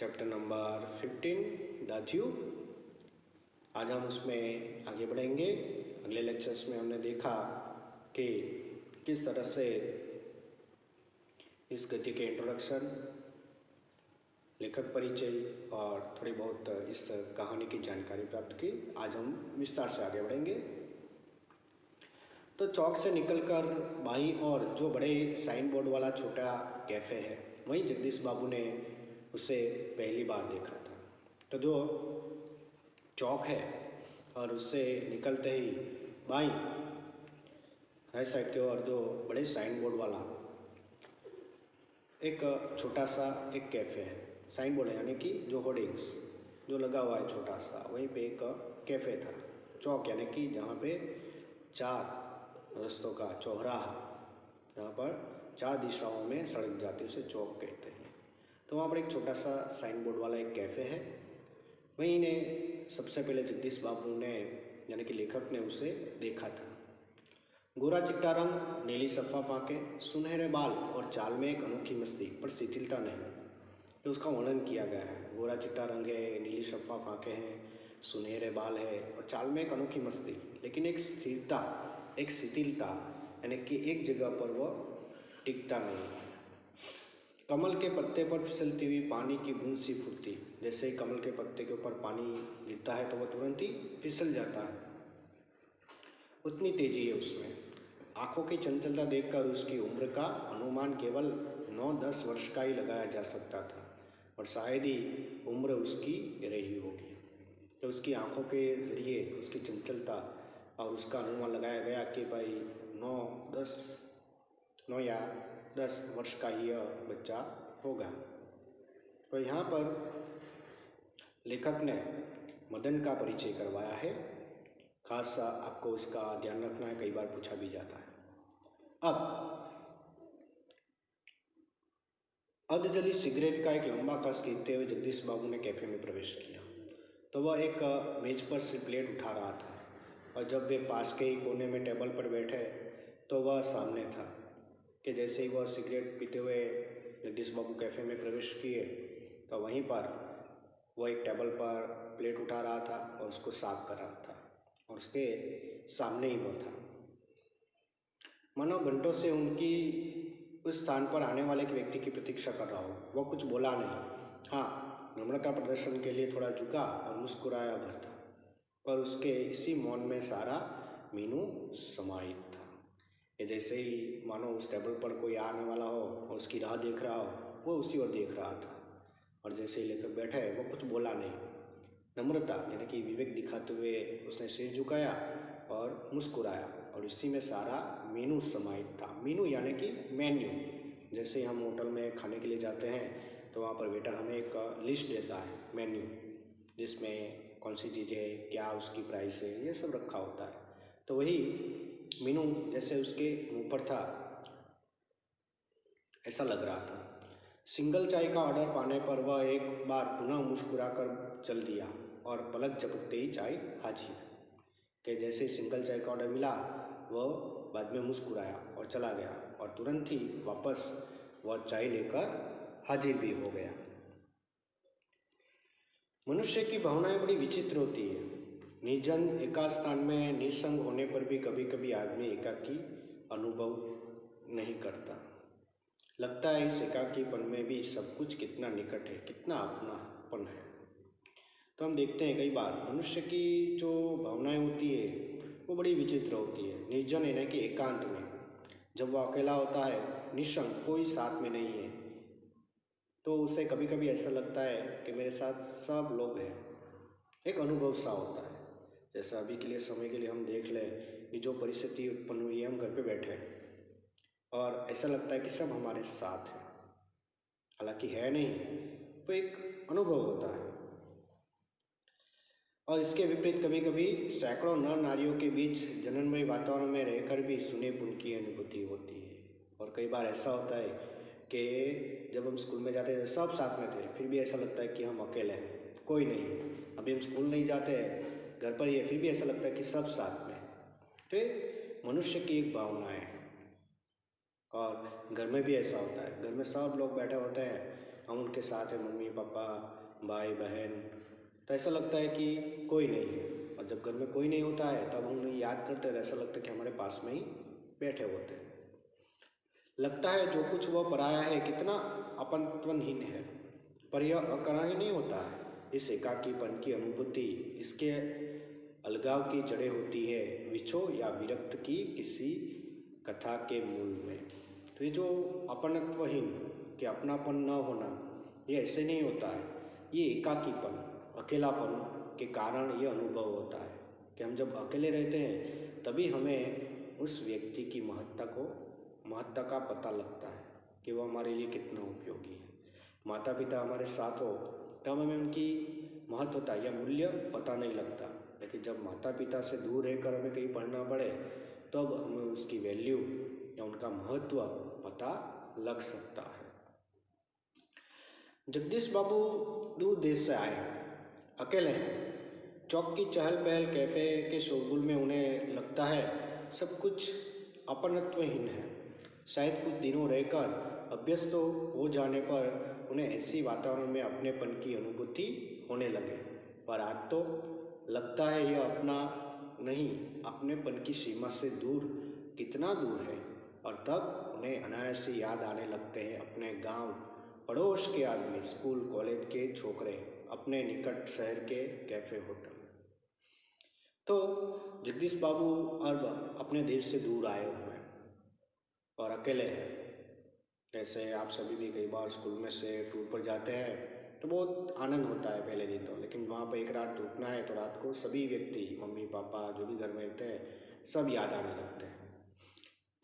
Chapter number 15 the zoo. आज हम उसमें आगे बढ़ेंगे। अगले लेक्चर्स में हमने देखा कि किस तरह से इस गद्य के इंट्रोडक्शन, लेखक परिचय और थोड़ी बहुत इस कहानी की जानकारी प्राप्त की। आज हम विस्तार से आगे बढ़ेंगे। तो चौक से निकलकर बाईं ओर जो बड़े साइन बोर्ड वाला छोटा कैफ़े है, वहीं जगदीश बाबू ने उसे पहली बार देखा था। तो जो चौक है और उससे निकलते ही बाईं राइट साइड की ओर जो बड़े साइन बोर्ड वाला एक छोटा सा एक कैफ़े है। साइन बोर्ड है यानी कि जो होर्डिंग्स जो लगा हुआ है छोटा सा, वहीं पे एक कैफ़े था। चौक यानी कि जहाँ पे चार रस्तों का चौराहा, जहाँ पर चार दिशाओं में सड़क जाती है, उसे चौक कहते हैं। तो वहाँ पर एक छोटा सा साइन बोर्ड वाला एक कैफ़े है। वहीं ने सबसे पहले जगदीश बाबू ने यानी कि लेखक ने उसे देखा था। गोरा चिट्टा रंग, नीली सफ़ाफ आंखें, सुनहरे बाल और चाल में एक अनोखी मस्ती पर शिथिलता नहीं। तो उसका वर्णन किया गया है। गोरा चिट्टा रंग है, नीली सफ़ाफ आंखें हैं, सुनहरे बाल है और चाल में एक अनोखी मस्ती, लेकिन एक स्थिरता, एक शिथिलता, यानी कि एक जगह पर वह टिकता नहीं। कमल के पत्ते पर फिसलती हुई पानी की बूंद सी फुटती। जैसे ही कमल के पत्ते के ऊपर पानी गिरता है तो वह तुरंत ही फिसल जाता है, उतनी तेजी है उसमें। आंखों की चंचलता देखकर उसकी उम्र का अनुमान केवल 9-10 वर्ष का ही लगाया जा सकता था, और शायद ही उम्र उसकी रही होगी। तो उसकी आंखों के जरिए उसकी चंचलता और उसका अनुमान लगाया गया कि भाई 9 या 10 वर्ष का ही यह बच्चा होगा। तो यहाँ पर लेखक ने मदन का परिचय करवाया है। खास आपको इसका ध्यान रखना है, कई बार पूछा भी जाता है। अब अर्धजली सिगरेट का एक लंबा कस खींचते हुए जगदीश बाबू ने कैफे में प्रवेश किया। तो वह एक मेज पर से प्लेट उठा रहा था, और जब वे पास के ही कोने में टेबल पर बैठे तो वह सामने था कि जैसे ही वह सिगरेट पीते हुए जगदीश बाबू कैफे में प्रवेश किए तो वहीं पर वह एक टेबल पर प्लेट उठा रहा था और उसको साफ कर रहा था, और उसके सामने ही वह था। मानो घंटों से उनकी उस स्थान पर आने वाले एक व्यक्ति की प्रतीक्षा कर रहा हो। वह कुछ बोला नहीं, हाँ नम्रता प्रदर्शन के लिए थोड़ा झुका और मुस्कुराया भर था, पर उसके इसी मौन में सारा मीनू समाहित था। ये जैसे ही मानो उस टेबल पर कोई आने वाला हो और उसकी राह देख रहा हो, वो उसी ओर देख रहा था। और जैसे ही लेकर बैठे वो कुछ बोला नहीं। नम्रता यानी कि विवेक दिखाते हुए उसने सिर झुकाया और मुस्कुराया, और इसी में सारा मीनू समाहित था। मीनू यानी कि मेन्यू। जैसे हम होटल में खाने के लिए जाते हैं तो वहाँ पर वेटर हमें एक लिस्ट देता है, मेन्यू, जिसमें कौन सी चीज़ें है, क्या उसकी प्राइस है, ये सब रखा होता है। तो वही मीनू जैसे उसके मुंह पर था, ऐसा लग रहा था। सिंगल चाय का ऑर्डर पाने पर वह एक बार पुनः मुस्कुराकर चल दिया, और पलक झपकते ही चाय हाजिर। कि जैसे सिंगल चाय का ऑर्डर मिला वह बाद में मुस्कुराया और चला गया, और तुरंत ही वापस वह चाय लेकर हाजिर भी हो गया। मनुष्य की भावनाएं बड़ी विचित्र होती है। निर्जन एकांत स्थान में निसंग होने पर भी कभी कभी आदमी एकाकी अनुभव नहीं करता। लगता है इस एकाकीपन में भी सब कुछ कितना निकट है, कितना अपनापन है। तो हम देखते हैं कई बार मनुष्य की जो भावनाएं होती है वो बड़ी विचित्र होती है। निर्जन यानी कि एकांत में जब वो अकेला होता है, निसंग, कोई साथ में नहीं है, तो उसे कभी कभी ऐसा लगता है कि मेरे साथ सब लोग हैं। एक अनुभव सा होता है। जैसा अभी के लिए समय के लिए हम देख लें कि जो परिस्थिति उत्पन्न हुई है, हम घर पे बैठे हैं और ऐसा लगता है कि सब हमारे साथ हैं, हालांकि है नहीं। वो एक अनुभव होता है। और इसके विपरीत कभी कभी सैकड़ों नर नारियों के बीच जननमय वातावरण में रहकर भी सुनेपन की अनुभूति होती है। और कई बार ऐसा होता है कि जब हम स्कूल में जाते थे सब साथ में थे, फिर भी ऐसा लगता है कि हम अकेले हैं, कोई नहीं। अभी हम स्कूल नहीं जाते हैं, घर पर ही है, फिर भी ऐसा लगता है कि सब साथ में। तो मनुष्य की एक भावना है। और घर में भी ऐसा होता है, घर में सब लोग बैठे होते हैं, हम उनके उनके साथ है मम्मी पापा भाई बहन, तो ऐसा लगता है कि कोई नहीं है। और जब घर में कोई नहीं होता है तब हम उन्हें याद करते हैं, ऐसा लगता है कि हमारे पास में ही बैठे होते हैं। लगता है जो कुछ वह पराया है कितना अपनत्वहीन है, पर यह अकारण ही नहीं होता है। इस एकाकीपन की अनुभूति इसके अलगाव की जड़ें होती है विछो या विरक्त की किसी कथा के मूल में। तो ये जो अपनत्वहीन कि अपनापन न होना, ये ऐसे नहीं होता है। ये एकाकीपन अकेलापन के कारण ये अनुभव होता है कि हम जब अकेले रहते हैं तभी हमें उस व्यक्ति की महत्ता का पता लगता है कि वो हमारे लिए कितना उपयोगी है। माता पिता हमारे साथ हो तब हमें उनकी महत्वता या मूल्य पता नहीं लगता, लेकिन जब माता पिता से दूर रहकर हमें कहीं पढ़ना पड़े तब हमें उसकी वैल्यू या उनका महत्व पता लग सकता है। जगदीश बाबू दूर देश से आए, अकेले हैं। चौक की चहल पहल कैफे के शोरगुल में उन्हें लगता है सब कुछ अपनत्वहीन है। शायद कुछ दिनों रहकर अभ्यस्त हो जाने पर उन्हें ऐसी वातावरण में अपनेपन की अनुभूति होने लगे, पर आज तो लगता है यह अपना नहीं, अपनेपन की सीमा से दूर कितना दूर है। और तब उन्हें अनायास से याद आने लगते हैं अपने गांव, पड़ोस के आदमी, स्कूल कॉलेज के छोकरे, अपने निकट शहर के कैफे होटल। तो जगदीश बाबू अब अपने देश से दूर आए हुए हैं और अकेले हैं। जैसे आप सभी भी कई बार स्कूल में से टूर पर जाते हैं तो बहुत आनंद होता है पहले दिन तो, लेकिन वहाँ पर एक रात रुकना है तो रात को सभी व्यक्ति, मम्मी पापा जो भी घर में रहते हैं, सब याद आने लगते हैं।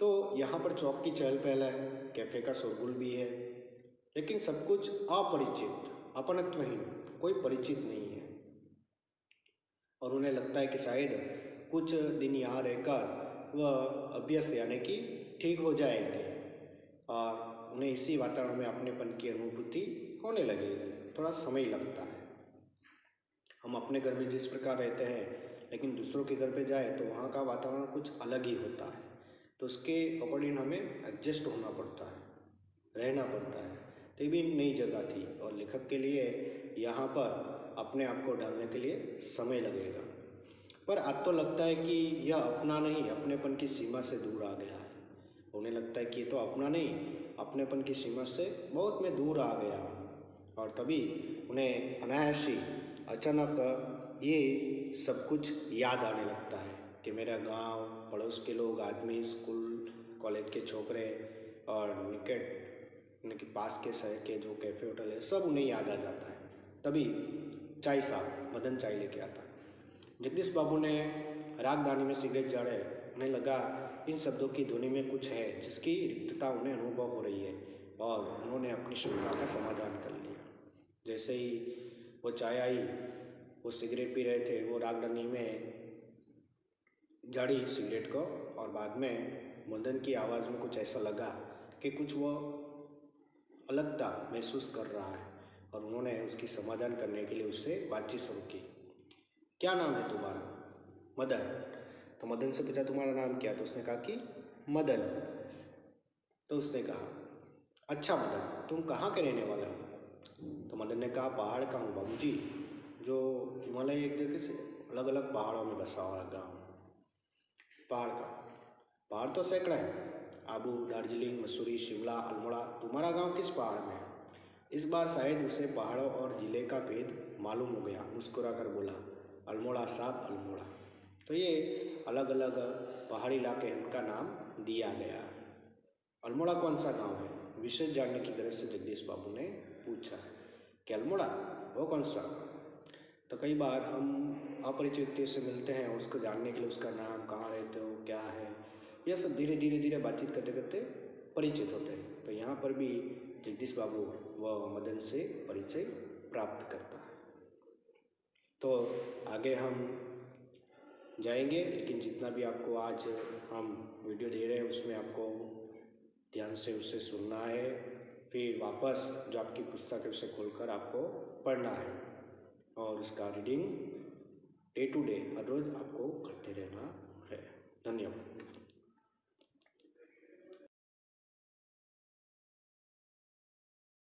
तो यहाँ पर चौक की चहल पहल है, कैफे का शोरगुल भी है, लेकिन सब कुछ अपरिचित, अपनत्वहीन, कोई परिचित नहीं है। और उन्हें लगता है कि शायद कुछ दिन यहाँ रहकर वह अभ्यस्त यानी कि ठीक हो जाएंगे और उन्हें इसी वातावरण में अपनेपन की अनुभूति होने लगेगी। थोड़ा समय लगता है। हम अपने घर में जिस प्रकार रहते हैं लेकिन दूसरों के घर पे जाए तो वहाँ का वातावरण कुछ अलग ही होता है, तो उसके अकॉर्डिंग हमें एडजस्ट होना पड़ता है, रहना पड़ता है। तो ये भी एक नई जगह थी और लेखक के लिए यहाँ पर अपने आप को ढालने के लिए समय लगेगा। पर आज तो लगता है कि यह अपना नहीं, अपनेपन की सीमा से दूर आ गया है। उन्हें लगता है कि ये तो अपना नहीं, अपनेपन की सीमा से बहुत मैं दूर आ गया हूँ। और तभी उन्हें अनायास ही अचानक ये सब कुछ याद आने लगता है कि मेरा गांव, पड़ोस के लोग, आदमी, स्कूल कॉलेज के छोकरे और निकट उनके पास के शहर के जो कैफे होटल है, सब उन्हें याद आ जाता है। तभी चाय साहब मदन चाय लेके आता है। जगदीश बाबू ने रागदानी में सिगरेट जाड़े, उन्हें लगा इन शब्दों की ध्वनि में कुछ है जिसकी रिक्तता उन्हें अनुभव हो रही है, और उन्होंने अपनी शंका का समाधान कर लिया। जैसे ही वो चाय आई, वो सिगरेट पी रहे थे, वो रागदानी में जाड़ी सिगरेट को, और बाद में मदन की आवाज़ में कुछ ऐसा लगा कि कुछ वो अलगता महसूस कर रहा है, और उन्होंने उसकी समाधान करने के लिए उससे बातचीत शुरू की। क्या नाम है तुम्हारा? मदन। तो मदन से पूछा तुम्हारा नाम क्या? तो उसने कहा कि मदन। तो उसने कहा अच्छा मदन, तुम कहाँ के रहने वाले हो? तो मदन ने कहा पहाड़ का हूँ बाबूजी, जो हिमालय एक जगह से अलग अलग पहाड़ों में बसा हुआ गाँव। पहाड़ का? पहाड़ तो सैकड़े हैं, आबू, दार्जिलिंग, मसूरी, शिमला, अल्मोड़ा। तुम्हारा गांव किस पहाड़ में है? इस बार शायद उसे पहाड़ों और जिले का भेद मालूम हो गया। मुस्कुरा कर बोला अल्मोड़ा साहब, अल्मोड़ा। तो ये अलग अलग पहाड़ी इलाके का नाम दिया गया। अल्मोड़ा कौन सा गांव है? विशेष जानने की गरज से जगदीश बाबू ने पूछा कि अल्मोड़ा वो कौन सा? तो कई बार हम अपरिचित व्यक्ति से मिलते हैं, उसको जानने के लिए उसका नाम, कहाँ रहते हो, क्या है, यह सब धीरे धीरे बातचीत करते करते परिचित होते हैं। तो यहाँ पर भी जगदीश बाबू वह मदन से परिचय प्राप्त करता है। तो आगे हम जाएंगे, लेकिन जितना भी आपको आज हम वीडियो दे रहे हैं उसमें आपको ध्यान से उसे सुनना है, फिर वापस जो आपकी पुस्तक है उसे खोलकर आपको पढ़ना है, और उसका रीडिंग डे टू डे हर रोज़ आपको करते रहना